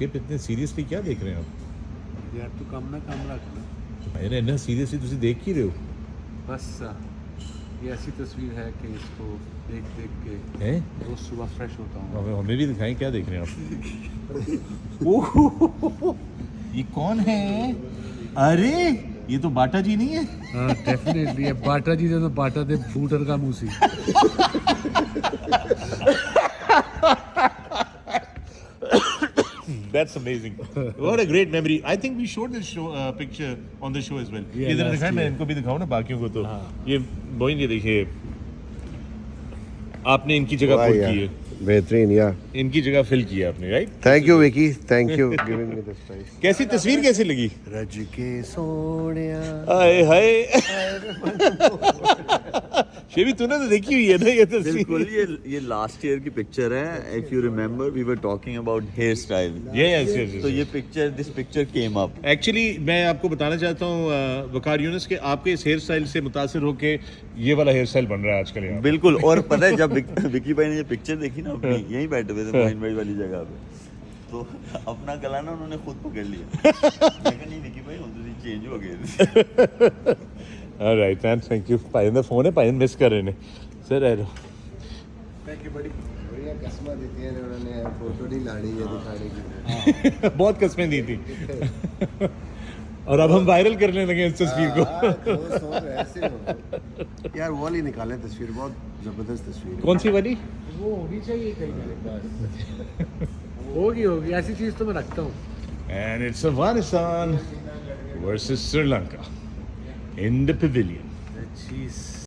Script इतने seriously क्या देख रहे हैं आप यार तू कम रखना मैंने इतना सीरियसली तुम देख ही रहे हो बस ये ऐसी तस्वीर है कि इसको देख के हैं रोज सुबह फ्रेश होता हूँ। हमें भी दिखाएं क्या देख रहे हैं आप ओह, ये कौन है अरे ये तो बाटा जी नहीं है हाँ डेफिनेटली ये बाटा जी तो बाटा दे बूटर का Musi That's amazing. What a great memory. I think we showed this show picture on the show as well. Yeah, ये जरा last दिखाएं मैं year. इनको भी दिखाऊं ना बाकियों को तो हाँ. ये मोइन ये देखिए आपने इनकी जगह वाह फिल यार, की है बेहतरीन या इनकी जगह फिल किया आपने right thank you Vicky, thank you giving me this prize. कैसी तस्वीर कैसी लगी रज के सोनिया हाय हाय शेवी तूने तो देखी हुई है ना ये तस्वीर बिल्कुल ये लास्ट ईयर की पिक्चर है। If you remember we were talking about hair style, yes तो ये पिक्चर केम अप। एक्चुअली मैं आपको बताना चाहता हूँ वकार यूनुस के आपके इस हेयर स्टाइल से मुतासिर होके ये वाला हेयर स्टाइल बन रहा है आजकल यहाँ बिल्कुल, और पता है जब विकी भाई ने ये पिक्चर देखी ना अपनी, यहीं बैठे हुए थे मोइन भाई वाली जगह पे, तो अपना गला ना उन्होंने खुद पकड़ लिया। मैं कहा नहीं विकी भाई हम तो चेंज हो गए। Alright man thank you pine दा फोन है पाइन मिस कर रहे ने सर आ बढ़िया कसमा देती है उन्होंने, फोटो नहीं लानी है दिखाने की। बहुत कस्में दी थी और अब हम वायरल करने लगे इस तस्वीर को ऐसे हो यार, वो वाली निकाले तस्वीर, बहुत जबरदस्त तस्वीर है। कौन सी वाली वो होनी चाहिए कहीं मेरे पास होगी ऐसी चीज तो मैं रखता हूँ। And it's Afghanistan versus Sri Lanka in the pavilion. चीज